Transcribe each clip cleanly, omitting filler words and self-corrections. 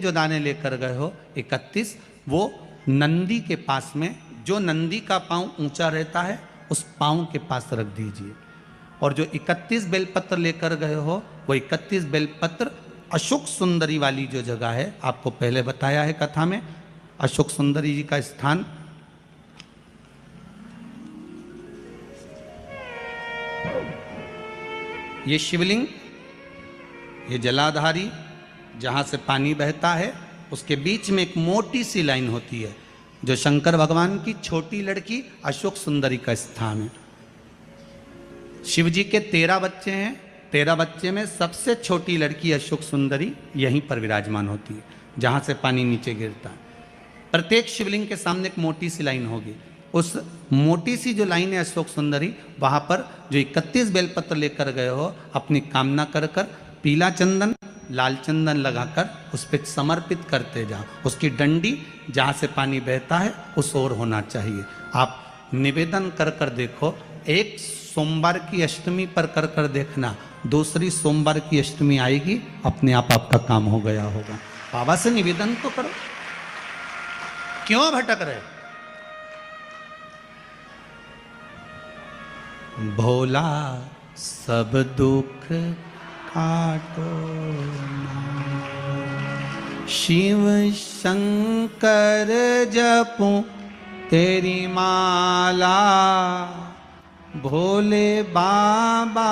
जो दाने लेकर गए हो 31, वो नंदी के पास में, जो नंदी का पांव ऊंचा रहता है उस पांव के पास रख दीजिए। और जो 31 बेलपत्र लेकर गए हो वो 31 बेलपत्र अशोक सुंदरी वाली जो जगह है, आपको पहले बताया है कथा में, अशोक सुंदरी जी का स्थान ये शिवलिंग, ये जलाधारी जहाँ से पानी बहता है, उसके बीच में एक मोटी सी लाइन होती है जो शंकर भगवान की छोटी लड़की अशोक सुंदरी का स्थान है। शिव जी के 13 बच्चे हैं, 13 बच्चे में सबसे छोटी लड़की अशोक सुंदरी यहीं पर विराजमान होती है जहाँ से पानी नीचे गिरता है। प्रत्येक शिवलिंग के सामने एक मोटी सी लाइन होगी, उस मोटी सी जो लाइन है अशोक सुंदरी, वहाँ पर जो 31 बेलपत्र लेकर गए हो अपनी कामना कर कर पीला चंदन लाल चंदन लगाकर उस पर समर्पित करते जाओ। उसकी डंडी जहाँ से पानी बहता है उस ओर होना चाहिए। आप निवेदन कर कर देखो, एक सोमवार की अष्टमी पर कर कर देखना, दूसरी सोमवार की अष्टमी आएगी, अपने आप आपका काम हो गया होगा। बाबा से निवेदन तो करो, क्यों भटक रहे? भोला सब दुख काटो, शिव शंकर जपूं तेरी माला, भोले बाबा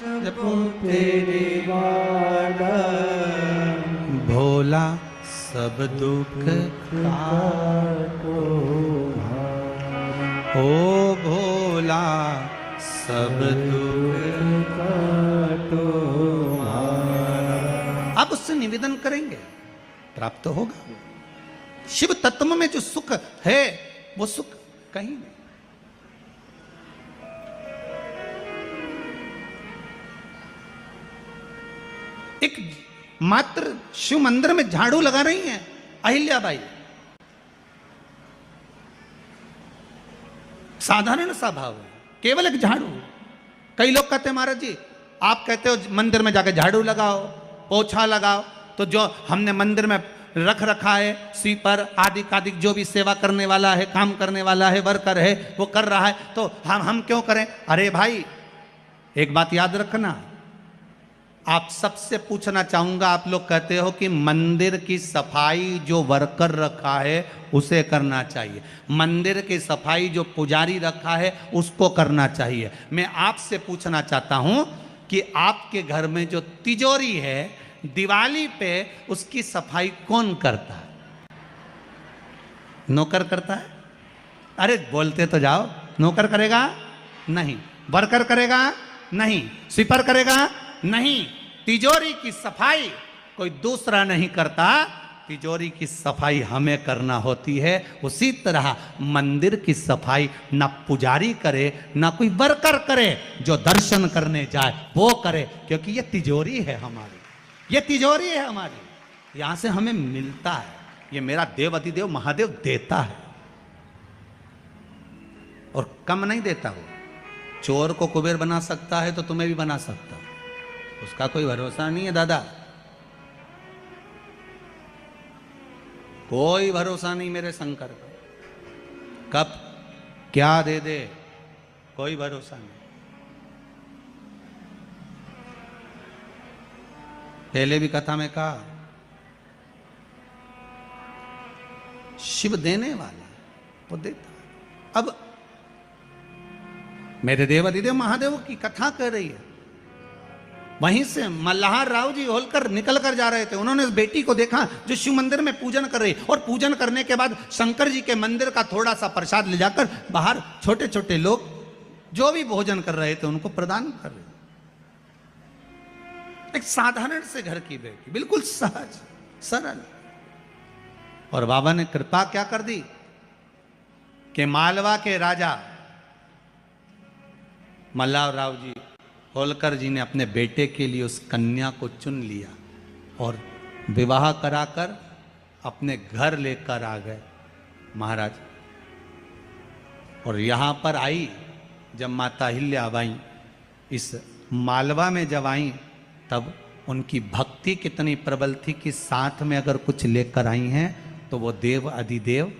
जपूं तेरी माला, भोला सब दुख काटो, ओ भोला सब दुख काटो। आप उससे निवेदन करेंगे, प्राप्त होगा। शिव तत्व में जो सुख है वो सुख कहीं नहीं। एक मात्र शिव मंदिर में झाड़ू लगा रही हैं अहिल्याबाई, साधारण सा भाव है, केवल एक झाड़ू। कई लोग कहते हैं महाराज जी आप कहते हो मंदिर में जाके झाड़ू लगाओ पोछा लगाओ, तो जो हमने मंदिर में रख रखा है स्वीपर आदि आदि जो भी सेवा करने वाला है, काम करने वाला है, वर्कर है, वो कर रहा है, तो हम क्यों करें? अरे भाई एक बात याद रखना, आप सबसे पूछना चाहूंगा, आप लोग कहते हो कि मंदिर की सफाई जो वर्कर रखा है उसे करना चाहिए, मंदिर की सफाई जो पुजारी रखा है उसको करना चाहिए। मैं आपसे पूछना चाहता हूं कि आपके घर में जो तिजोरी है दिवाली पे उसकी सफाई कौन करता है? नौकर करता है? अरे बोलते तो जाओ। नौकर करेगा? नहीं। वर्कर करेगा? नहीं। स्वीपर करेगा? नहीं। तिजोरी की सफाई कोई दूसरा नहीं करता, तिजोरी की सफाई हमें करना होती है। उसी तरह मंदिर की सफाई ना पुजारी करे ना कोई वर्कर करे, जो दर्शन करने जाए वो करे, क्योंकि ये तिजोरी है हमारी, ये तिजोरी है हमारी, यहां से हमें मिलता है, ये मेरा देव अधिदेव महादेव देता है और कम नहीं देता। वो चोर को कुबेर बना सकता है तो तुम्हें भी बना सकता, उसका कोई भरोसा नहीं है दादा, कोई भरोसा नहीं मेरे शंकर का, कब क्या दे दे कोई भरोसा नहीं। पहले भी कथा में कहा शिव देने वाला वो देता है। अब मेरे देव अधिदेव महादेव की कथा कर रही है, वहीं से मल्हार राव जी होलकर निकल कर जा रहे थे, उन्होंने उस बेटी को देखा जो शिव मंदिर में पूजन कर रही, और पूजन करने के बाद शंकर जी के मंदिर का थोड़ा सा प्रसाद ले जाकर बाहर छोटे छोटे लोग जो भी भोजन कर रहे थे उनको प्रदान कर रहे। एक साधारण से घर की बेटी, बिल्कुल सहज सरल, और बाबा ने कृपा क्या कर दी कि मालवा के राजा मल्हार राव जी होलकर जी ने अपने बेटे के लिए उस कन्या को चुन लिया और विवाह कराकर अपने घर लेकर आ गए महाराज। और यहाँ पर आई जब माता अहिल्याबाई इस मालवा में जब आई, तब उनकी भक्ति कितनी प्रबल थी कि साथ में अगर कुछ लेकर आई हैं तो वो देव अधिदेव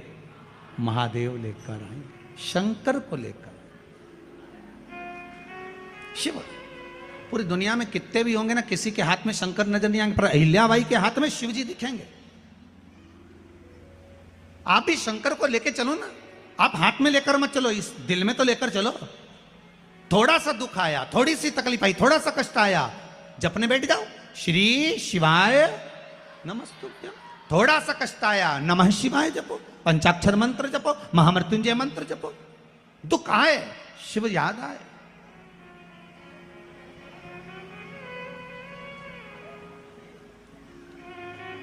महादेव लेकर आई, शंकर को लेकर। शिव पूरी दुनिया में कितने भी होंगे ना, किसी के हाथ में शंकर नजर नहीं आएंगे, पर अहिल्याबाई के हाथ में शिव जी दिखेंगे। आप भी शंकर को लेके चलो ना, आप हाथ में लेकर मत चलो, इस दिल में तो लेकर चलो। थोड़ा सा दुख आया, थोड़ी सी तकलीफ आई, थोड़ा सा कष्ट आया, जपने बैठ जाओ, श्री शिवाय नमस्तुभ्यं। थोड़ा सा कष्ट आया, नमः शिवाय जपो, पंचाक्षर मंत्र जपो, महामृत्युंजय मंत्र जपो। दुख आए, शिव याद आए।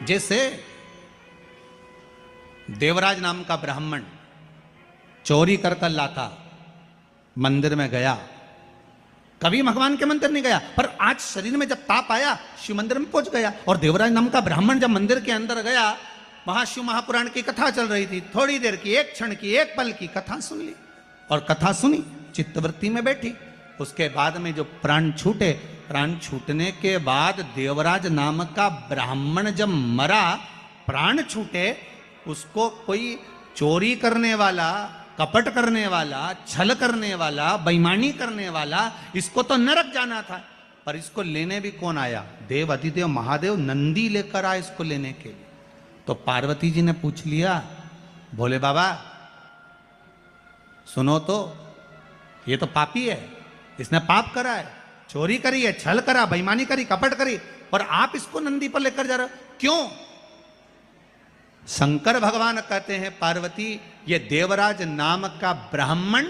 जैसे देवराज नाम का ब्राह्मण चोरी कर कर लाता, मंदिर में गया, कभी भगवान के मंदिर नहीं गया, पर आज शरीर में जब ताप आया शिव मंदिर में पहुंच गया। और देवराज नाम का ब्राह्मण जब मंदिर के अंदर गया, वहां शिव महापुराण की कथा चल रही थी, थोड़ी देर की, एक क्षण की, एक पल की कथा सुन ली, और कथा सुनी, चित्तवृत्ति में बैठी। उसके बाद में जो प्राण छूटे, प्राण छूटने के बाद देवराज नाम का ब्राह्मण जब मरा, प्राण छूटे, उसको कोई चोरी करने वाला, कपट करने वाला, छल करने वाला, बेईमानी करने वाला, इसको तो नरक जाना था, पर इसको लेने भी कौन आया? देव अधिदेव महादेव नंदी लेकर आए इसको लेने के लिए। तो पार्वती जी ने पूछ लिया, भोले बाबा सुनो तो, ये तो पापी है, इसने पाप करा है, चोरी करी है, छल करा, बेईमानी करी, कपट करी, और आप इसको नंदी पर लेकर जा रहे हो, क्यों? शंकर भगवान कहते हैं, पार्वती ये देवराज नाम का ब्राह्मण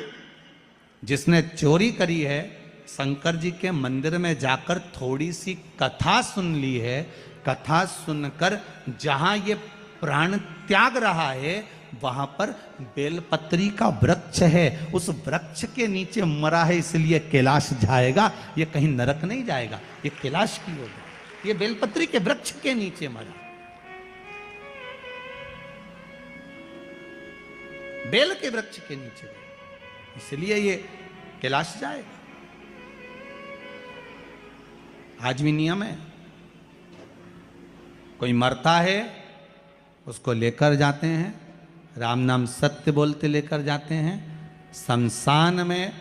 जिसने चोरी करी है, शंकर जी के मंदिर में जाकर थोड़ी सी कथा सुन ली है, कथा सुनकर जहां ये प्राण त्याग रहा है वहां पर बेलपत्री का वृक्ष है, उस वृक्ष के नीचे मरा है, इसलिए कैलाश जाएगा, ये कहीं नरक नहीं जाएगा, ये कैलाश की होगा, ये बेलपत्री के वृक्ष के नीचे मरा, बेल के वृक्ष के नीचे, इसलिए ये कैलाश जाएगा। आज भी नियम है, कोई मरता है उसको लेकर जाते हैं, राम नाम सत्य बोलते लेकर जाते हैं, शमशान में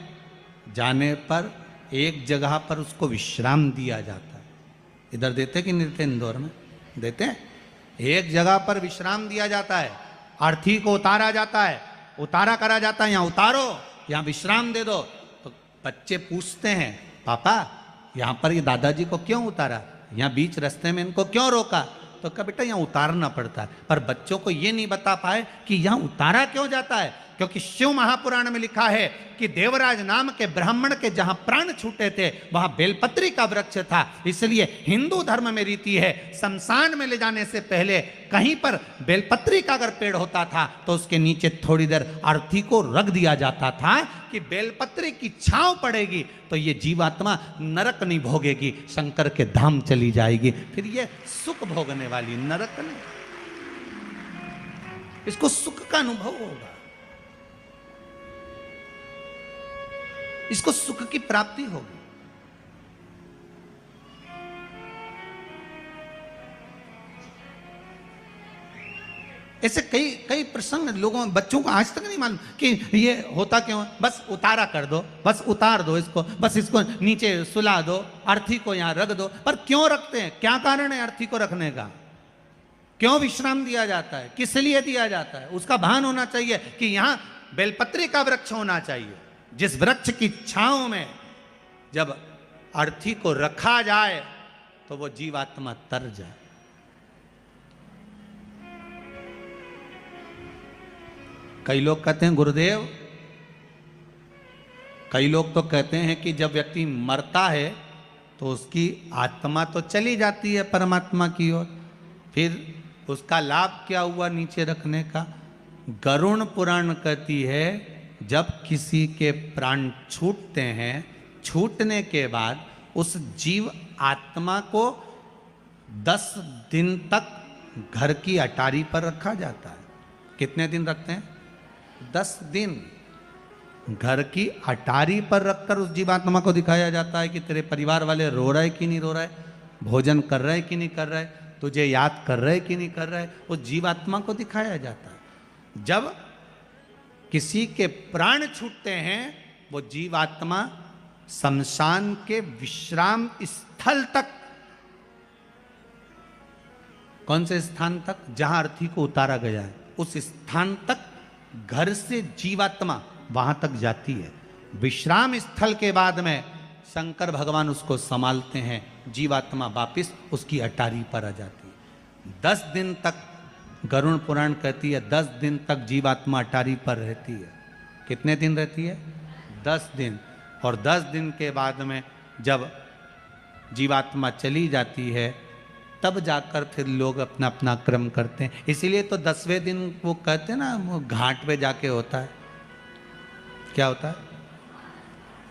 जाने पर एक जगह पर उसको विश्राम दिया जाता है। इधर देते कि नहीं देते? इंदौर में देते हैं, एक जगह पर विश्राम दिया जाता है, अर्थी को उतारा जाता है, उतारा करा जाता है, यहाँ उतारो, यहाँ विश्राम दे दो। तो बच्चे पूछते हैं, पापा यहाँ पर ये दादाजी को क्यों उतारा, यहाँ बीच रास्ते में इनको क्यों रोका? तो कहा बेटा यहाँ उतारना पड़ता है, पर बच्चों को ये नहीं बता पाए कि यहाँ उतारा क्यों जाता है, क्योंकि शिव महापुराण में लिखा है कि देवराज नाम के ब्राह्मण के जहां प्राण छूटे थे वहां बेलपत्री का वृक्ष था, इसलिए हिंदू धर्म में रीति है, शमशान में ले जाने से पहले कहीं पर बेलपत्री का अगर पेड़ होता था तो उसके नीचे थोड़ी देर अर्थी को रख दिया जाता था कि बेलपत्री की छांव पड़ेगी तो ये जीवात्मा नरक नहीं भोगेगी, शंकर के धाम चली जाएगी, फिर ये सुख भोगने वाली, नरक नहीं, इसको सुख का अनुभव होगा, इसको सुख की प्राप्ति होगी। ऐसे कई कई प्रसंग लोगों बच्चों को आज तक नहीं मालूम कि ये होता क्यों है। बस उतारा कर दो, बस उतार दो इसको, बस इसको नीचे सुला दो, अर्थी को यहां रख दो। पर क्यों रखते हैं, क्या कारण है अर्थी को रखने का, क्यों विश्राम दिया जाता है, किस लिए दिया जाता है? उसका भान होना चाहिए कि यहां बेलपत्री का वृक्ष होना चाहिए, जिस वृक्ष की छांव में जब अर्थी को रखा जाए तो वो जीवात्मा तर जाए। कई लोग कहते हैं गुरुदेव, कई लोग तो कहते हैं कि जब व्यक्ति मरता है तो उसकी आत्मा तो चली जाती है परमात्मा की ओर, फिर उसका लाभ क्या हुआ नीचे रखने का? गरुड़ पुराण कहती है जब किसी के प्राण छूटते हैं, छूटने के बाद उस जीव आत्मा को 10 दिन तक घर की अटारी पर रखा जाता है। कितने दिन रखते हैं? 10 दिन घर की अटारी पर रखकर उस जीवात्मा को दिखाया जाता है कि तेरे परिवार वाले रो रहे कि नहीं रो रहे, भोजन कर रहे कि नहीं कर रहे, तुझे याद कर रहे कि नहीं कर रहे, वो जीवात्मा को दिखाया जाता है। जब किसी के प्राण छूटते हैं, वो जीवात्मा शमशान के विश्राम स्थल तक, कौन से स्थान तक, जहां अर्थी को उतारा गया है, उस स्थान तक घर से जीवात्मा वहां तक जाती है। विश्राम स्थल के बाद में शंकर भगवान उसको संभालते हैं, जीवात्मा वापिस उसकी अटारी पर आ जाती है। 10 दिन तक, गरुड़ पुराण कहती है 10 दिन तक जीवात्मा अटारी पर रहती है। कितने दिन रहती है? 10 दिन। और 10 दिन के बाद में जब जीवात्मा चली जाती है, तब जाकर फिर लोग अपना अपना क्रम करते हैं। इसीलिए तो 10वें दिन वो कहते हैं ना, वो घाट पे जाके होता है। क्या होता है?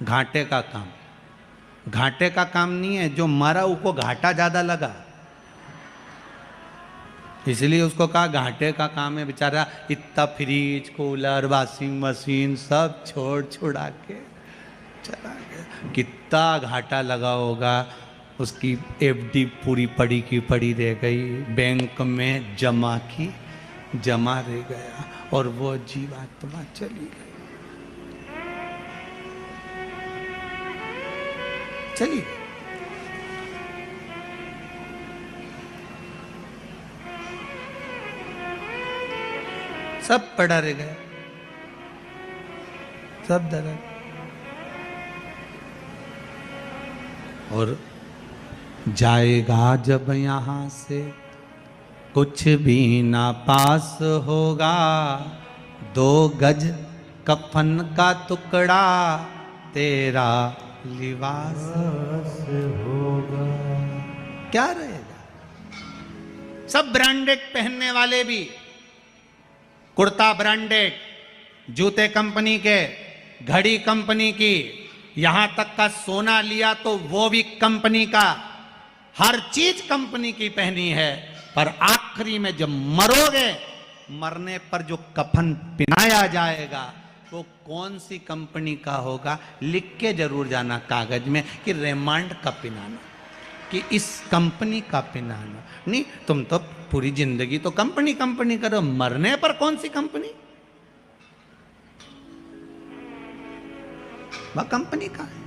घाटे का काम। घाटे का काम नहीं है, जो मरा उसको घाटा ज्यादा लगा, इसलिए उसको कहा घाटे का काम है। बेचारा इतना फ्रिज, कूलर, वॉशिंग मशीन सब छोड़ छुड़ा के चला गया। कितना घाटा लगा होगा, उसकी एफडी पूरी पड़ी की पड़ी रह गई, बैंक में जमा की जमा रह गया, और वो जीवात्मा चली गई, चली गई। सब पड़ा रह गया, सब डरा। और जाएगा जब यहाँ से कुछ भी ना पास होगा, 2 गज कफन का टुकड़ा तेरा लिबास होगा। क्या रहेगा? सब ब्रांडेड पहनने वाले भी, कुर्ता ब्रांडेड, जूते कंपनी के, घड़ी कंपनी की, यहां तक का सोना लिया तो वो भी कंपनी का, हर चीज कंपनी की पहनी है। पर आखिरी में जब मरोगे, मरने पर जो कफन पहनाया जाएगा वो कौन सी कंपनी का होगा, लिख के जरूर जाना कागज में कि रेमांड का पहनाना, कि इस कंपनी का पहनाना। नहीं, तुम तो पूरी जिंदगी तो कंपनी कंपनी करो, मरने पर कौन सी कंपनी? वह कंपनी का है।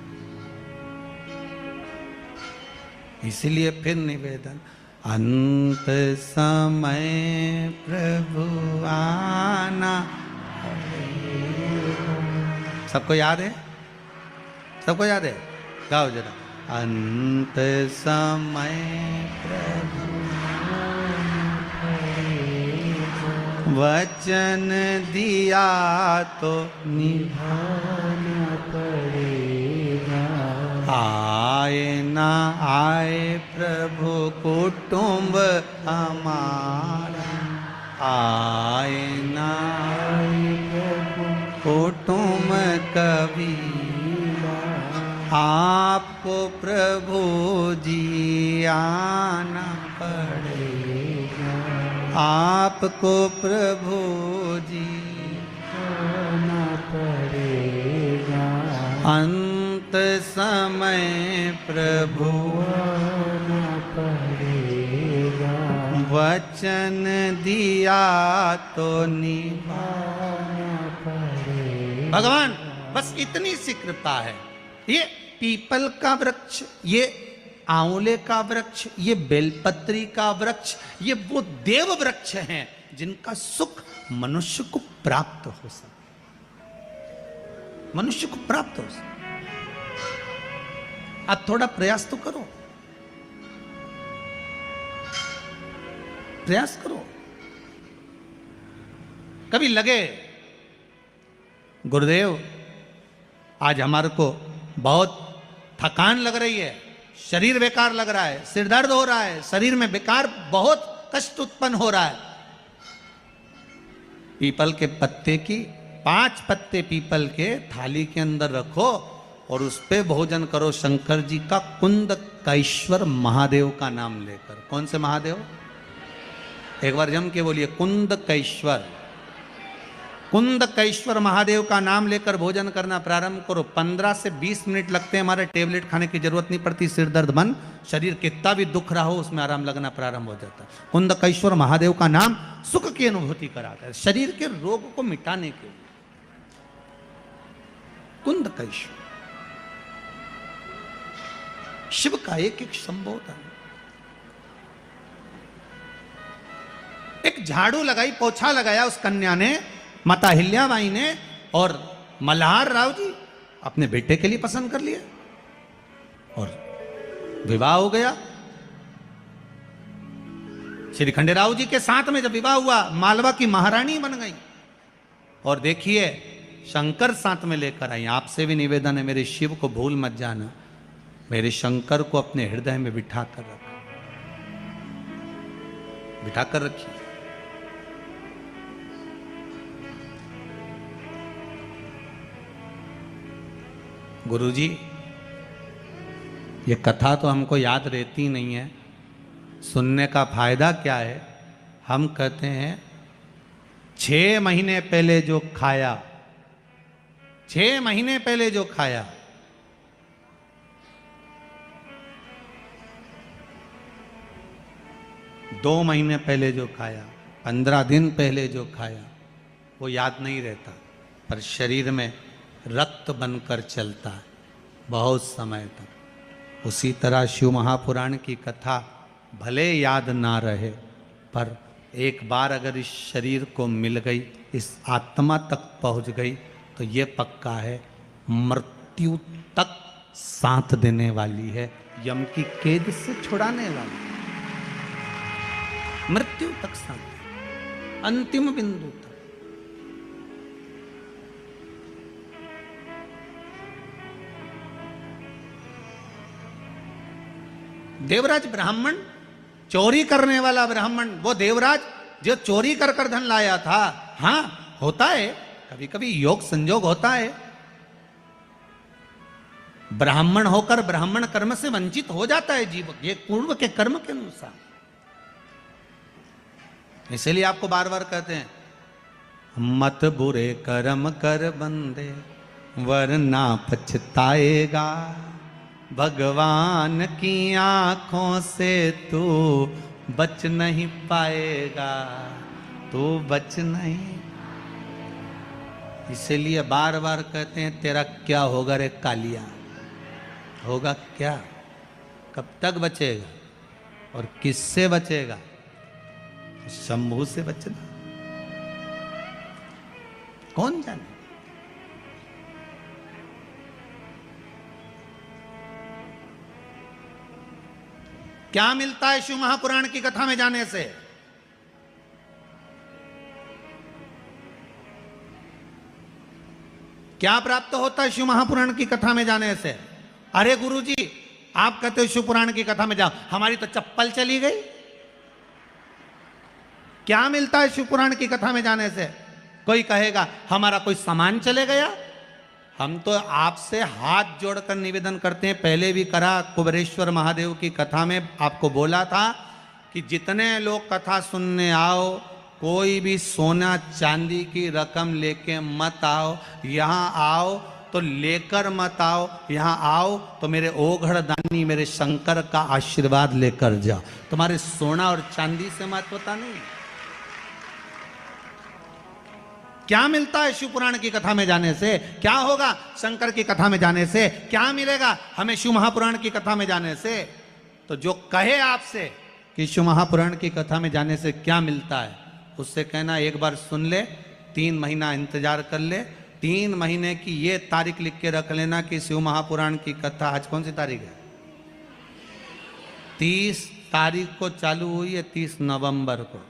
इसलिए फिर निवेदन, अंत समय प्रभु आना। सबको याद है? सबको याद है? गाओ जरा। अंत समय प्रभु वचन दिया तो निभाना पड़ेगा। आए ना आए प्रभु कुटुंब हमारा, आए ना आए प्रभु कुटुंब कभी, आपको प्रभु जी आना पड़ेगा, आपको प्रभु जी आना पड़ेगा। अंत समय प्रभु आना पड़ेगा, वचन दिया तो निभाना पड़ेगा। भगवान बस इतनी सी कृपा है। ये पीपल का वृक्ष, ये आंवले का वृक्ष, ये बेलपत्री का वृक्ष, ये वो देव वृक्ष हैं जिनका सुख मनुष्य को प्राप्त हो सके, मनुष्य को प्राप्त हो सके। आप थोड़ा प्रयास तो करो, प्रयास करो। कभी लगे गुरुदेव आज हमारे को बहुत थकान लग रही है, शरीर बेकार लग रहा है, सिर दर्द हो रहा है, शरीर में बेकार बहुत कष्ट उत्पन्न हो रहा है। पीपल के पत्ते की 5 पत्ते पीपल के थाली के अंदर रखो और उस पे भोजन करो, शंकर जी का कुंद कैश्वर महादेव का नाम लेकर। कौन से महादेव? एक बार जम के बोलिए, कुंद कैश्वर। कुंदकेश्वर महादेव का नाम लेकर भोजन करना प्रारंभ करो। 15 से 20 मिनट लगते हैं, हमारे टेबलेट खाने की जरूरत नहीं पड़ती। सिर दर्द बंद, शरीर कितना भी दुख रहा हो उसमें आराम लगना प्रारंभ हो जाता है। कुंदकेश्वर महादेव का नाम सुख की अनुभूति कराता है, शरीर के रोग को मिटाने के लिए। कुंदकेश्वर शिव का एक एक संबोधन। एक झाड़ू लगाई, पोछा लगाया उस कन्या ने, माता हिल्याबाई ने, और मल्हार राव जी अपने बेटे के लिए पसंद कर लिया और विवाह हो गया। श्री खंडेराव जी के साथ में जब विवाह हुआ, मालवा की महारानी बन गई। और देखिए शंकर साथ में लेकर आई। आपसे भी निवेदन है, मेरे शिव को भूल मत जाना, मेरे शंकर को अपने हृदय में बिठा कर रखिए। गुरुजी, ये कथा तो हमको याद रहती नहीं है, सुनने का फायदा क्या है? हम कहते हैं 6 महीने पहले जो खाया, 6 महीने पहले जो खाया, 2 महीने पहले जो खाया, 15 दिन पहले जो खाया, वो याद नहीं रहता, पर शरीर में रक्त बनकर चलता है बहुत समय तक। उसी तरह शिव महापुराण की कथा भले याद ना रहे, पर एक बार अगर इस शरीर को मिल गई, इस आत्मा तक पहुंच गई, तो ये पक्का है मृत्यु तक साथ देने वाली है, यम की कैद से छुड़ाने वाली, मृत्यु तक साथ, अंतिम बिंदु तक। देवराज ब्राह्मण, चोरी करने वाला ब्राह्मण, वो देवराज जो चोरी कर कर धन लाया था। हाँ, होता है कभी कभी योग संजोग होता है, ब्राह्मण होकर ब्राह्मण कर्म से वंचित हो जाता है जीव, ये पूर्व के कर्म के अनुसार। इसलिए आपको बार बार कहते हैं, मत बुरे कर्म कर बंदे वरना पछताएगा, भगवान की आंखों से तू बच नहीं पाएगा, तू बच नहीं। इसीलिए बार बार कहते हैं, तेरा क्या होगा रे कालिया, होगा क्या, कब तक बचेगा और किससे बचेगा? शंभू से बचना, कौन जाने। क्या मिलता है शिव महापुराण की कथा में जाने से? क्या प्राप्त होता है शिव महापुराण की कथा में जाने से? अरे गुरुजी, आप कहते हो शिव पुराण की कथा में जाओ, हमारी तो चप्पल चली गई। क्या मिलता है शिव पुराण की कथा में जाने से? कोई कहेगा हमारा कोई सामान चले गया। हम तो आपसे हाथ जोड़कर निवेदन करते हैं, पहले भी करा, कुबेरेश्वर महादेव की कथा में आपको बोला था कि जितने लोग कथा सुनने आओ, कोई भी सोना चांदी की रकम लेके मत आओ। यहाँ आओ तो लेकर मत आओ, यहाँ आओ तो मेरे ओघड़ दानी, मेरे शंकर का आशीर्वाद लेकर जाओ। तुम्हारे सोना और चांदी से महत्वता नहीं। क्या मिलता है शिव पुराण की कथा में जाने से? क्या होगा शंकर की कथा में जाने से? क्या मिलेगा हमें शिव महापुराण की कथा में जाने से? तो जो कहे आपसे कि शिव महापुराण की कथा में जाने से क्या मिलता है, उससे कहना एक बार सुन ले, 3 महीना इंतजार कर ले, 3 महीने की ये तारीख लिख के रख लेना कि शिव महापुराण की कथा, आज कौन सी तारीख है? 30 तारीख को चालू हुई है, 30 नवंबर को।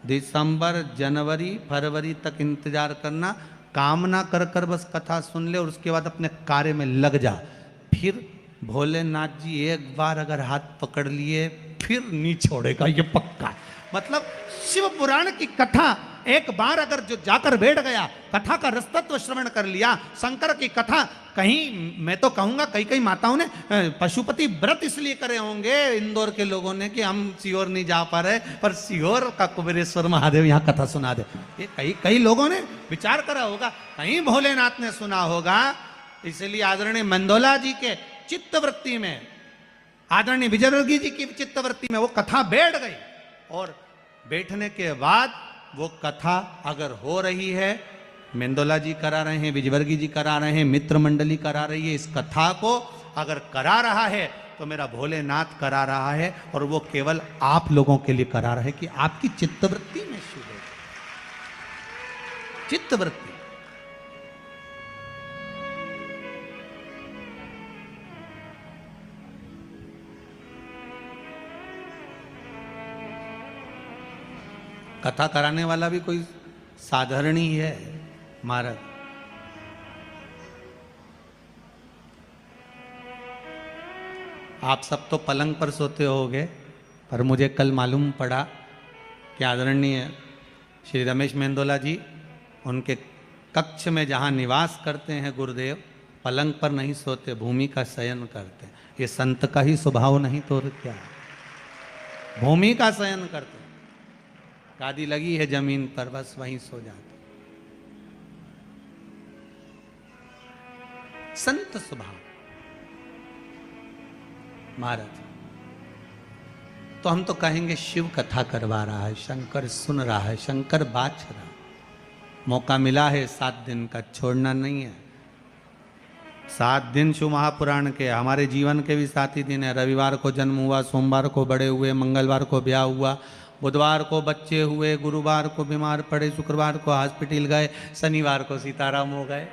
दिसंबर, जनवरी, फरवरी तक इंतजार करना, कामना कर कर बस कथा सुन ले और उसके बाद अपने कार्य में लग जा। फिर भोलेनाथ जी एक बार अगर हाथ पकड़ लिए फिर नहीं छोड़ेगा, ये पक्का। मतलब शिव पुराण की कथा एक बार अगर जो जाकर बैठ गया, कथा का रसतत्व श्रवण कर लिया, शंकर की कथा कहीं मैं तो कहूंगा कई कई माताओं ने पशुपति व्रत इसलिए करे होंगे इंदौर के लोगों ने कि हम सीहोर नहीं जा पा रहे, पर सीहोर का कुबेरेश्वर महादेव यहाँ कथा सुना दे। ये कई कई लोगों ने विचार करा होगा, कहीं भोलेनाथ ने सुना होगा। इसलिए आदरणीय मंदोला जी के चित्तवृत्ति में, आदरणीय विजयवर्गीय जी की चित्तवृत्ति में वो कथा बैठ गई, और बैठने के बाद वो कथा अगर हो रही है, मेंदोला जी करा रहे हैं, विजयवर्गीय जी करा रहे हैं, मित्र मंडली करा रही है, इस कथा को अगर करा रहा है तो मेरा भोलेनाथ करा रहा है, और वो केवल आप लोगों के लिए करा रहा है कि आपकी चित्तवृत्ति में शुभ हो। चित्तवृत्ति कथा कराने वाला भी कोई साधारण ही है महाराज। आप सब तो पलंग पर सोते होगे, पर मुझे कल मालूम पड़ा कि आदरणीय श्री रमेश मेंदोला जी, उनके कक्ष में जहाँ निवास करते हैं गुरुदेव, पलंग पर नहीं सोते, भूमि का शयन करते हैं। ये संत का ही स्वभाव नहीं तो क्या, भूमि का शयन करते, गादी लगी है जमीन पर, बस वहीं सो जाते, संत स्वभाव महाराज। तो हम तो कहेंगे शिव कथा करवा रहा है, शंकर सुन रहा है, शंकर बाच रहा है। मौका मिला है 7 दिन का, छोड़ना नहीं है। 7 दिन शिव महापुराण के, हमारे जीवन के भी 7 ही दिन है। रविवार को जन्म हुआ, सोमवार को बड़े हुए, मंगलवार को ब्याह हुआ, बुधवार को बच्चे हुए, गुरुवार को बीमार पड़े, शुक्रवार को हॉस्पिटल गए, शनिवार को सीताराम हो गए।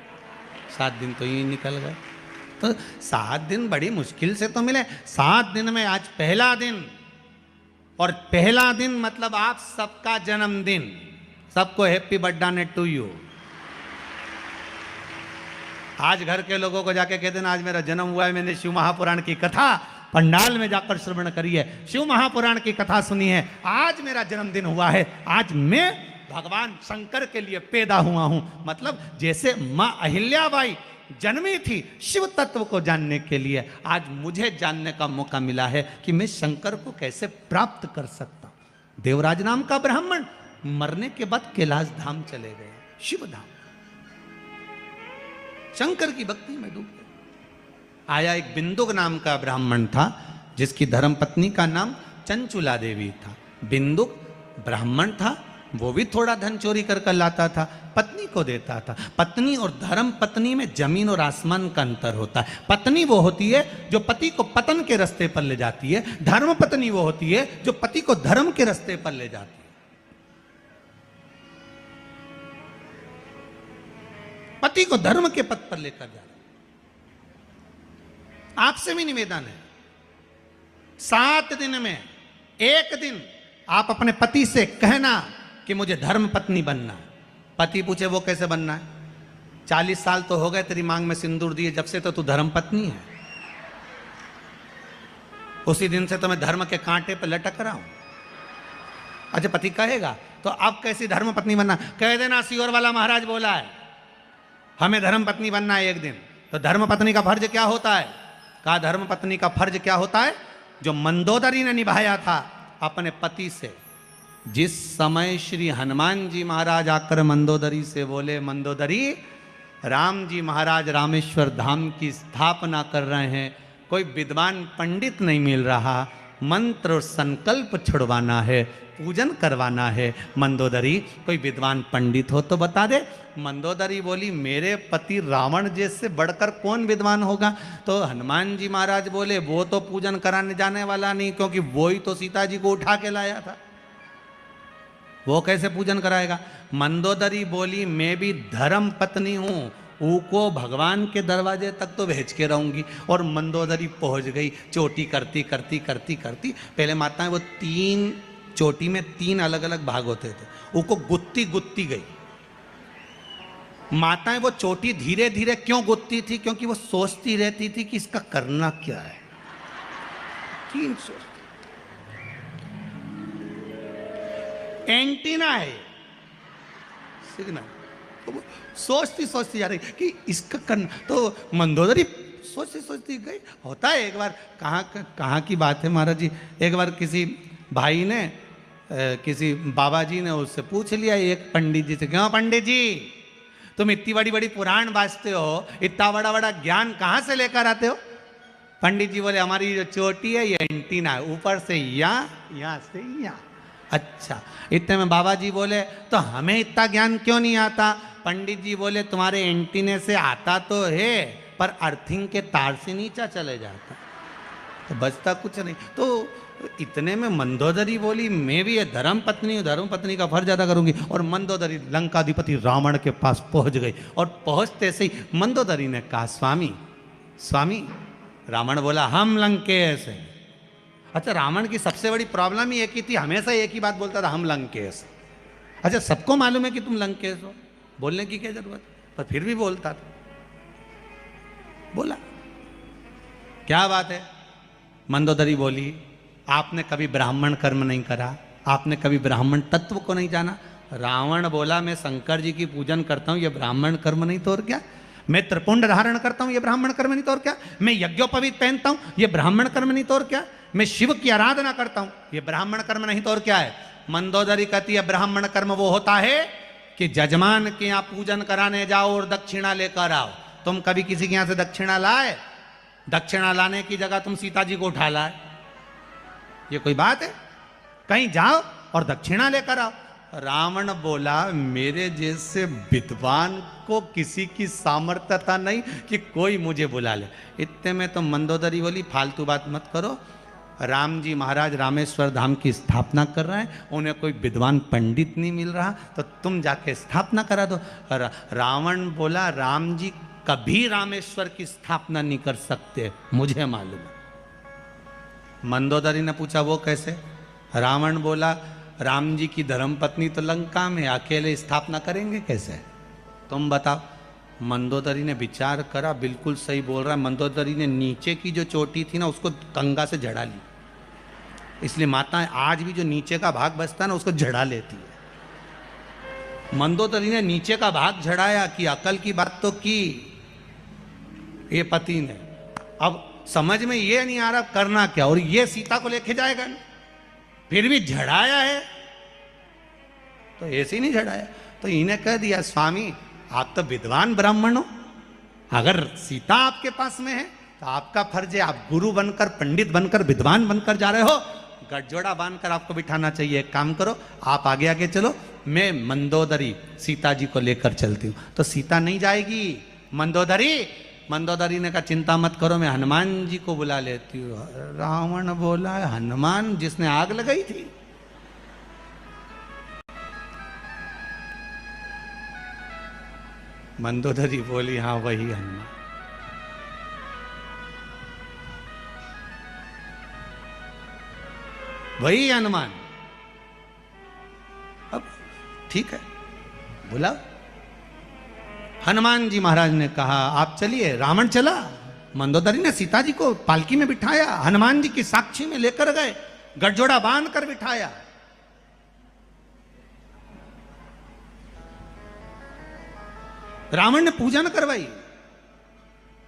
7 दिन तो ये निकल गए। तो 7 दिन बड़ी मुश्किल से तो मिले। 7 दिन में आज पहला दिन, और पहला दिन मतलब आप सबका जन्मदिन। सबको हैप्पी बर्थडे टू यू। आज घर के लोगों को जाके कह देना आज मेरा जन्म हुआ है, मैंने शिव महापुराण की कथा पंडाल में जाकर श्रवण करी है, शिव महापुराण की कथा सुनी है, आज मेरा जन्मदिन हुआ है, आज मैं भगवान शंकर के लिए पैदा हुआ हूं। मतलब जैसे मां अहिल्याबाई जन्मी थी शिव तत्व को जानने के लिए, आज मुझे जानने का मौका मिला है कि मैं शंकर को कैसे प्राप्त कर सकता हूं। देवराज नाम का ब्राह्मण मरने के बाद कैलाश धाम चले गए, शिव धाम, शंकर की भक्ति में डूब गए। आया एक बिंदुक नाम का ब्राह्मण था, जिसकी धर्मपत्नी का नाम चंचुला देवी था। बिंदुक ब्राह्मण था, वो भी थोड़ा धन चोरी कर लाता था, पत्नी को देता था। पत्नी और धर्म पत्नी में जमीन और आसमान का अंतर होता है। पत्नी वो होती है जो पति को पतन के रास्ते पर ले जाती है, धर्म पत्नी वो होती है जो पति को धर्म के रास्ते पर ले जाती है। पति को धर्म के पथ पर लेकर जा रहे। आपसे भी निवेदन है, 7 दिन में 1 दिन आप अपने पति से कहना कि मुझे धर्म पत्नी बनना है। पति पूछे वो कैसे बनना है? 40 साल तो हो गए तेरी मांग में सिंदूर दिए, जब से तो तू धर्म पत्नी है, उसी दिन से तो मैं धर्म के कांटे पर लटक रहा हूं। अच्छा पति कहेगा तो अब कैसी धर्म पत्नी बनना? कह देना सीहोर वाला महाराज बोला है हमें धर्म पत्नी बनना है 1 दिन। तो धर्म पत्नी का फर्ज क्या होता है? कहा धर्म पत्नी का फर्ज क्या होता है? जो मंदोदरी ने निभाया था अपने पति से। जिस समय श्री हनुमान जी महाराज आकर मंदोदरी से बोले, मंदोदरी राम जी महाराज रामेश्वर धाम की स्थापना कर रहे हैं, कोई विद्वान पंडित नहीं मिल रहा, मंत्र और संकल्प छुड़वाना है, पूजन करवाना है। मंदोदरी कोई विद्वान पंडित हो तो बता दे। मंदोदरी बोली मेरे पति रावण जैसे बढ़कर कौन विद्वान होगा? तो हनुमान जी महाराज बोले वो तो पूजन कराने जाने वाला नहीं, क्योंकि वो ही तो सीता जी को उठा के लाया था, वो कैसे पूजन कराएगा? मंदोदरी बोली मैं भी धर्म पत्नी हूं, ऊको भगवान के दरवाजे तक तो भेज के रहूंगी। और मंदोदरी पहुंच गई, चोटी करती करती करती करती। पहले माताएं वो 3 चोटी में 3 अलग अलग भाग होते थे, उनको गुत्ती गुत्ती गई। माताएं वो चोटी धीरे धीरे क्यों गुत्ती थी? क्योंकि वो सोचती रहती थी कि इसका करना क्या है। 3 सोच, एंटीना है सिग्नल, तो सोचती सोचती जा रही कि इसका करना, तो मंदोदरी सोचती सोचती गई। होता है एक बार, कहाँ की बात है महाराज जी, एक बार किसी भाई ने किसी बाबा जी ने उससे पूछ लिया एक पंडित जी से, क्यों पंडित जी तुम इतनी बड़ी बड़ी पुराण बाजते हो, इतना बड़ा बड़ा ज्ञान कहाँ से लेकर आते हो? पंडित जी बोले हमारी जो चोटी है ये एंटीना है, ऊपर से यहाँ से यहाँ। अच्छा, इतने में बाबा जी बोले तो हमें इतना ज्ञान क्यों नहीं आता? पंडित जी बोले तुम्हारे एंटीने से आता तो है पर अर्थिंग के तार से नीचा चले जाता, तो बचता कुछ नहीं। तो इतने में मंदोदरी बोली मैं भी ये धर्म पत्नी हूँ, धर्म पत्नी का फर्ज अदा करूंगी। और मंदोदरी लंकाधिपति रावण के पास पहुंच गई, और पहुंचते से ही मंदोदरी ने कहा स्वामी स्वामी। रावण बोला हम लंकेश हैं। अच्छा, रावण की सबसे बड़ी प्रॉब्लम ही एक ही थी, हमेशा एक ही बात बोलता था हम लंकेश। अच्छा, सबको मालूम है कि तुम लंकेश हो, बोलने की क्या जरूरत, पर फिर भी बोलता था। बोला क्या बात है? मंदोदरी बोली आपने कभी ब्राह्मण कर्म नहीं करा, आपने कभी ब्राह्मण तत्व को नहीं जाना। रावण बोला मैं शंकर जी की पूजन करता हूं, ये ब्राह्मण कर्म नहीं तो और क्या? मैं त्रिपुंड धारण करता हूं, ये ब्राह्मण कर्म नहीं तो और क्या? मैं यज्ञोपवीत पहनता हूं, ये ब्राह्मण कर्म नहीं तो और क्या? मैं शिव की आराधना करता हूं, ये ब्राह्मण कर्म नहीं तो और क्या है? मंदोदरी कहती है ब्राह्मण कर्म वो होता है कि जजमान के यहाँ पूजन कराने जाओ और दक्षिणा लेकर आओ। तुम कभी किसी के यहाँ से दक्षिणा लाए? दक्षिणा लाने की जगह तुम सीता जी को उठा लाए, ये कोई बात है? कहीं जाओ और दक्षिणा लेकर आओ। रावण बोला मेरे जैसे विद्वान को किसी की सामर्थ्यता नहीं कि कोई मुझे बुला ले। इतने में तो मंदोदरी बोली फालतू बात मत करो, राम जी महाराज रामेश्वर धाम की स्थापना कर रहे हैं, उन्हें कोई विद्वान पंडित नहीं मिल रहा, तो तुम जाके स्थापना करा दो। रावण बोला राम जी कभी रामेश्वर की स्थापना नहीं कर सकते, मुझे मालूम है। मंदोदरी ने पूछा वो कैसे? रावण बोला राम जी की धर्मपत्नी तो लंका में, अकेले स्थापना करेंगे कैसे? तुम बताओ। मंदोदरी ने विचार करा, बिल्कुल सही बोल रहा है। मंदोदरी ने नीचे की जो चोटी थी ना उसको कंगा से झड़ा ली, इसलिए माताएं आज भी जो नीचे का भाग बचता है ना उसको झड़ा लेती है। मंदोदरी ने नीचे का भाग झड़ाया कि अकल की बात तो की ये पति ने, अब समझ में ये नहीं आ रहा करना क्या, और ये सीता को लेके जाएगा नहीं, फिर भी झड़ाया है, तो ऐसे ही नहीं झड़ाया। तो इन्हें कह दिया स्वामी आप तो विद्वान ब्राह्मण हो, अगर सीता आपके पास में है तो आपका फर्ज है, आप गुरु बनकर पंडित बनकर विद्वान बनकर जा रहे हो, गठजोड़ा बांधकर आपको बिठाना चाहिए। एक काम करो आप आगे आगे चलो, मैं मंदोदरी सीता जी को लेकर चलती हूँ। तो सीता नहीं जाएगी। मंदोदरी ने कहा चिंता मत करो, मैं हनुमान जी को बुला लेती हूँ। रावण बोला हनुमान जिसने आग लगाई थी? मंदोदरी बोली हाँ वही हनुमान। वही हनुमान। अब ठीक है बुलाओ। हनुमान जी महाराज ने कहा आप चलिए। रावण चला, मंदोदरी ने सीता जी को पालकी में बिठाया, हनुमान जी की साक्षी में लेकर गए, गठजोड़ा बांध कर बिठाया। रावण ने पूजन करवाई,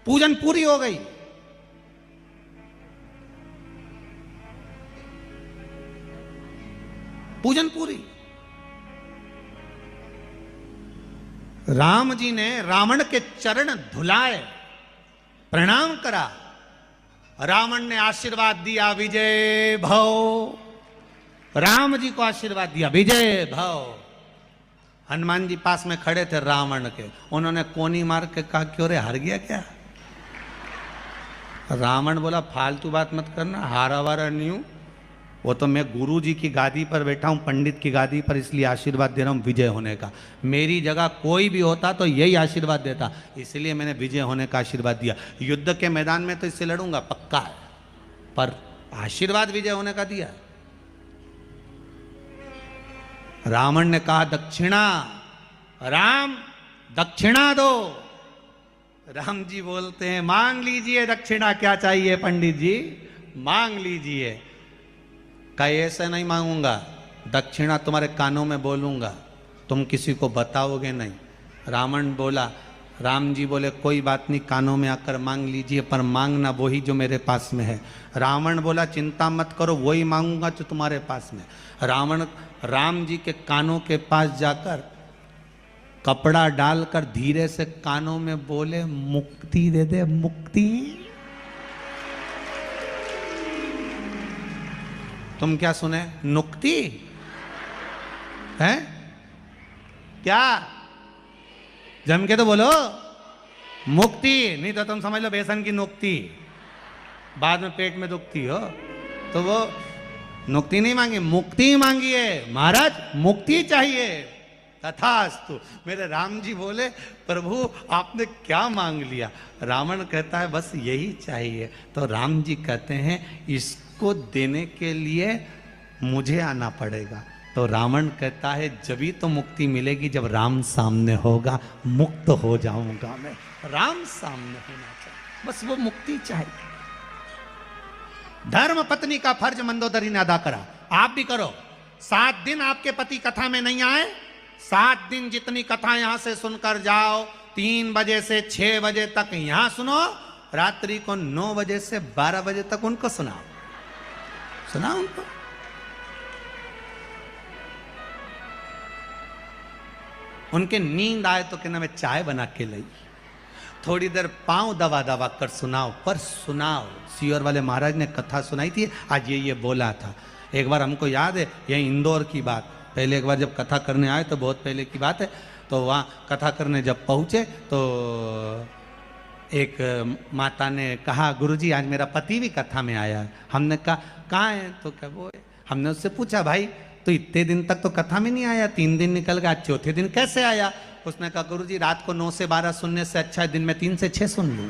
पूजन पूरी हो गई। पूजन पूरी। राम जी ने रावण के चरण धुलाए, प्रणाम करा। रावण ने आशीर्वाद दिया विजय भव। राम जी को आशीर्वाद दिया विजय भव। हनुमान जी पास में खड़े थे रावण के, उन्होंने कोनी मार के कहा क्यों रे हार गया क्या? रावण बोला फालतू बात मत करना, हारा वारा नहीं हूं, वो तो मैं गुरु जी की गादी पर बैठा हूं, पंडित की गादी पर, इसलिए आशीर्वाद दे रहा हूं विजय होने का। मेरी जगह कोई भी होता तो यही आशीर्वाद देता, इसलिए मैंने विजय होने का आशीर्वाद दिया। युद्ध के मैदान में तो इससे लड़ूंगा पक्का है, पर आशीर्वाद विजय होने का दिया। रावण ने कहा दक्षिणा, राम दक्षिणा दो। राम जी बोलते हैं मांग लीजिए दक्षिणा, क्या चाहिए पंडित जी मांग लीजिए। कहीं ऐसे नहीं मांगूंगा, दक्षिणा तुम्हारे कानों में बोलूंगा, तुम किसी को बताओगे नहीं। रावण बोला, राम जी बोले कोई बात नहीं, कानों में आकर मांग लीजिए, पर मांगना वही जो मेरे पास में है। रावण बोला चिंता मत करो, वही मांगूंगा जो तुम्हारे पास में। रावण राम जी के कानों के पास जाकर कपड़ा डालकर धीरे से कानों में बोले, मुक्ति दे दे, मुक्ति। तुम क्या सुने? नुक्ति है क्या? जम के तो बोलो मुक्ति, नहीं तो तुम समझ लो बेसन की नुक्ति, बाद में पेट में दुखती हो। तो वो नुक्ति नहीं मांगी, मुक्ति मांगी है। महाराज मुक्ति चाहिए। तथास्तु। मेरे राम जी बोले प्रभु आपने क्या मांग लिया? रावण कहता है बस यही चाहिए। तो राम जी कहते हैं इसको देने के लिए मुझे आना पड़ेगा। तो रावण कहता है जभी तो मुक्ति मिलेगी जब राम सामने होगा, मुक्त हो जाऊंगा मैं। राम सामने होना चाहिए, बस वो मुक्ति चाहिए। धर्म पत्नी का फर्ज मंदोदरी ने अदा करा, आप भी करो। 7 दिन आपके पति कथा में नहीं आए, 7 दिन जितनी कथा यहां से सुनकर जाओ, 3 बजे से 6 बजे तक यहां सुनो, रात्रि को 9 बजे से 12 बजे तक उनको सुनाओ, सुनाओ उनको। उनके नींद आए तो कहना मैं चाय बना के लाई, थोड़ी देर पांव दबा दबा कर सुनाओ, पर सुनाओ। सीहोर वाले महाराज ने कथा सुनाई थी, आज ये बोला था। एक बार हमको याद है, ये इंदौर की बात, पहले एक बार जब कथा करने आए तो बहुत पहले की बात है, तो वहाँ कथा करने जब पहुँचे तो एक माता ने कहा गुरुजी आज मेरा पति भी कथा में आया है। हमने कहा कहाँ है? तो क्या वो है। हमने उससे पूछा भाई तो इतने दिन तक तो कथा में नहीं आया, 3 दिन निकल गया, चौथे दिन कैसे आया? उसने कहा गुरुजी रात को 9 से 12 सुनने से अच्छा है दिन में 3 से 6 सुन लूँ।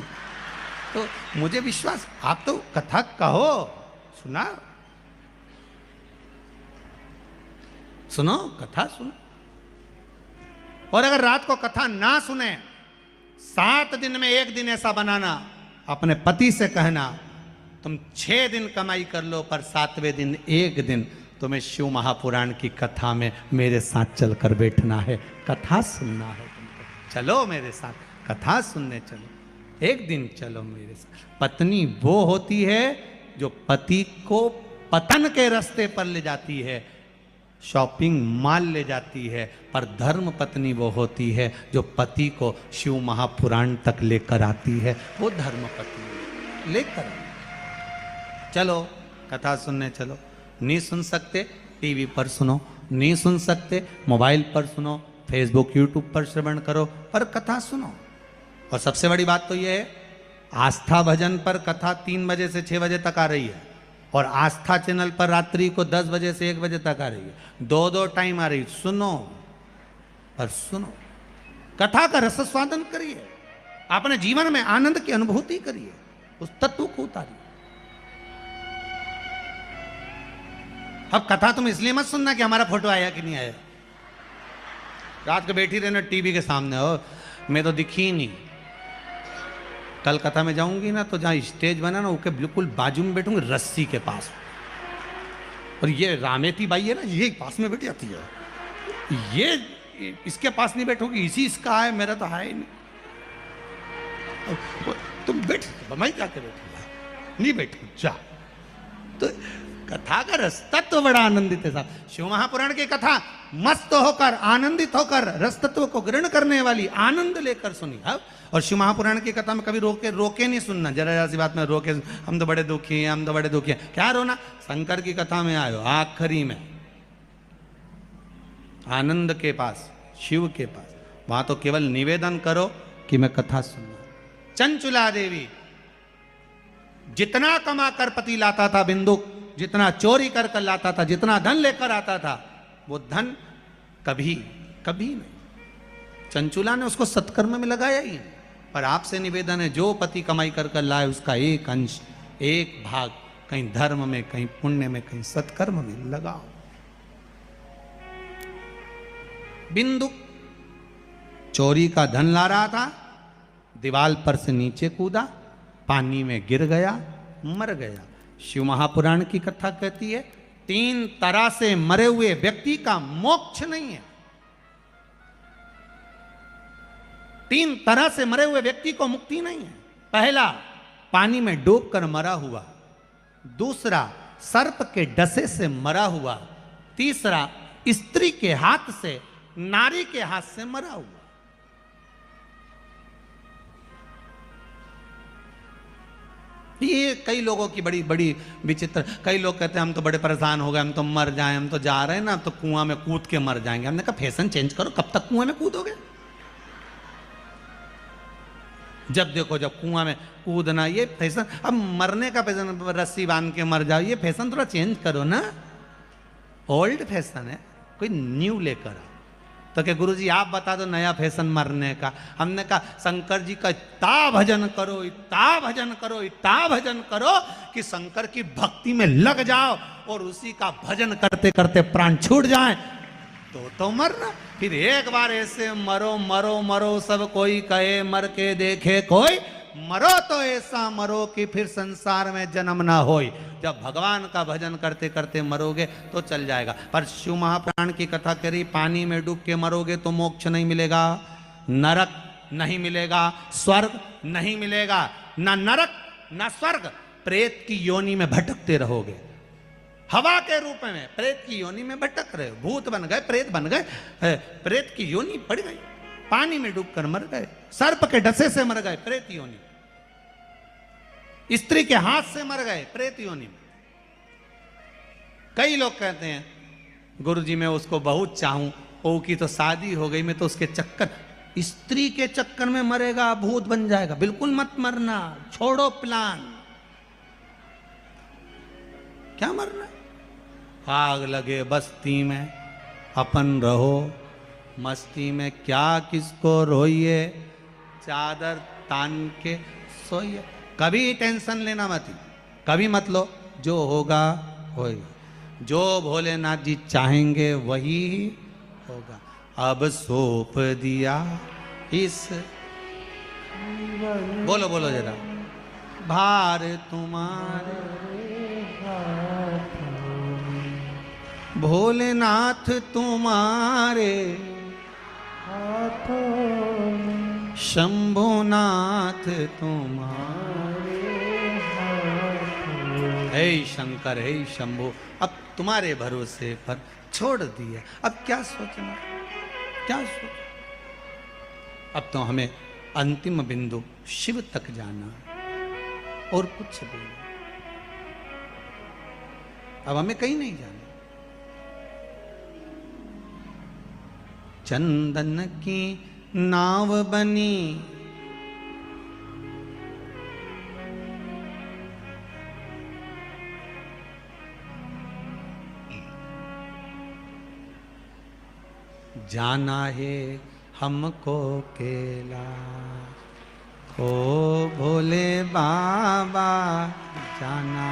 तो मुझे विश्वास, आप तो कथा कहो, सुना, सुनो, कथा सुनो। और अगर रात को कथा ना सुने, 7 दिन में 1 दिन ऐसा बनाना, अपने पति से कहना तुम 6 दिन कमाई कर लो, पर 7वें दिन 1 दिन तुम्हें शिव महापुराण की कथा में मेरे साथ चलकर बैठना है, कथा सुनना है तुमको। चलो मेरे साथ कथा सुनने चलो, 1 दिन चलो मेरे साथ। पत्नी वो होती है जो पति को पतन के रास्ते पर ले जाती है, शॉपिंग मॉल ले जाती है, पर धर्म पत्नी वो होती है जो पति को शिव महापुराण तक लेकर आती है। वो धर्म पत्नी लेकर चलो, कथा सुनने चलो। नहीं सुन सकते टीवी पर सुनो, नहीं सुन सकते मोबाइल पर सुनो, फेसबुक यूट्यूब पर श्रवण करो, पर कथा सुनो। और सबसे बड़ी बात तो यह है, आस्था भजन पर कथा 3 बजे से 6 बजे तक आ रही है, और आस्था चैनल पर रात्रि को 10 बजे से 1 बजे तक आ रही है। 2 टाइम आ रही, सुनो, पर सुनो, कथा का रस स्वादन करिए, अपने जीवन में आनंद की अनुभूति करिए, उस तत्व को उतारिए। अब कथा तुम इसलिए मत सुनना कि हमारा फोटो आया कि नहीं आया, रात को बैठी रहना टीवी के सामने, हो मैं तो दिखी ही नहीं। कल कथा में जाऊंगी ना, तो जहाँ स्टेज बना ना उसके बिल्कुल बाजू में बैठूंगी, रस्सी के पास, और ये रामेती बाई है ना, ये पास में बैठी जाती है, ये इसके पास नहीं बैठोगी, इसी इसका है, मेरा तो है ही नहीं। तुम बैठ, मैं क्या कर बैठी, नहीं बैठू जा। तो कथा का रस तत्व बड़ा आनंदित है साहब। शिव महापुराण की कथा मस्त होकर, आनंदित होकर, रस तत्व को ग्रहण करने वाली, आनंद लेकर सुनी। अब और शिव महापुराण की कथा में कभी रोके नहीं सुनना, जरा सी बात में रोके, हम तो बड़े दुखी हैं, हम तो बड़े दुखी हैं, क्या रोना? शंकर की कथा में आयो, आखिरी में आनंद के पास, शिव के पास, वहां तो केवल निवेदन करो कि मैं कथा सुनना। चंचुला देवी जितना कमा कर पति लाता था, बिंदु जितना चोरी कर कर लाता था, जितना धन लेकर आता था, वो धन कभी कभी नहीं, चंचुला ने उसको सत्कर्म में लगाया ही। पर आपसे निवेदन है, जो पति कमाई कर कर लाए उसका एक अंश, एक भाग कहीं धर्म में, कहीं पुण्य में, कहीं सत्कर्म में लगाओ। बिंदु चोरी का धन ला रहा था, दीवार पर से नीचे कूदा, पानी में गिर गया, मर गया। शिव महापुराण की कथा कहती है 3 तरह से मरे हुए व्यक्ति का मोक्ष नहीं है। 3 तरह से मरे हुए व्यक्ति को मुक्ति नहीं है। पहला, पानी में डूबकर मरा हुआ। दूसरा, सर्प के डसे से मरा हुआ। तीसरा, स्त्री के हाथ से, नारी के हाथ से मरा हुआ। ये कई लोगों की बड़ी बड़ी विचित्र, कई लोग कहते हैं हम तो बड़े परेशान हो गए, हम तो मर जाएं, हम तो जा रहे हैं ना, तो कुआं में कूद के मर जाएंगे। हमने कहा फैशन चेंज करो, कब तक कुआं में कूदोगे? जब देखो जब कुआं में कूदना, ये फैशन। अब मरने का फैशन, रस्सी बांध के मर जाओ, ये फैशन थोड़ा चेंज करो ना। ओल्ड फैशन है, कोई न्यू लेकर आओ। तो क्या गुरुजी आप बता दो नया फैशन मरने का। हमने कहा शंकर जी का इतना भजन करो, इतना भजन करो, इतना भजन करो कि शंकर की भक्ति में लग जाओ और उसी का भजन करते करते प्राण छूट जाए तो मरना। फिर एक बार ऐसे मरो मरो मरो, सब कोई कहे मर के देखे कोई, मरो तो ऐसा मरो कि फिर संसार में जन्म ना होई। जब भगवान का भजन करते करते मरोगे तो चल जाएगा। पर शिव महापुराण की कथा करी, पानी में डूब के मरोगे तो मोक्ष नहीं मिलेगा, नरक नहीं मिलेगा, स्वर्ग नहीं मिलेगा। ना नरक ना स्वर्ग, प्रेत की योनि में भटकते रहोगे। हवा के रूप में प्रेत की योनि में भटक रहे हो। भूत बन गए, प्रेत बन गए, प्रेत की योनि पड़ गई, पानी में डूबकर मर गए, सर्प के डसे से मर गए, प्रेत योनि। स्त्री के हाथ से मर गए, प्रेत योनि में। कई लोग कहते हैं गुरुजी मैं उसको बहुत चाहूं, ओ की तो शादी हो गई, मैं तो उसके चक्कर, स्त्री के चक्कर में मरेगा, भूत बन जाएगा। बिल्कुल मत मरना, छोड़ो प्लान। क्या मरना? आग लगे बस्ती में, अपन रहो मस्ती में, क्या किसको रोइए, चादर तान के सोइए। कभी टेंशन लेना मत, कभी मत लो, जो होगा होगा, जो भोलेनाथ जी चाहेंगे वही होगा। अब सौंप दिया इस, बोलो बोलो जरा, भार तुम्हारे भोलेनाथ तुम्हारे शंभुनाथ तुम्हारे, हे शंकर हे शंभु, अब तुम्हारे भरोसे पर छोड़ दिया। अब क्या सोचना, क्या सोच? अब तो हमें अंतिम बिंदु शिव तक जाना और कुछ भी नहीं। अब हमें कहीं नहीं जाना। चंदन की नाव बनी, जाना है हमको केला, ओ भोले बाबा जाना।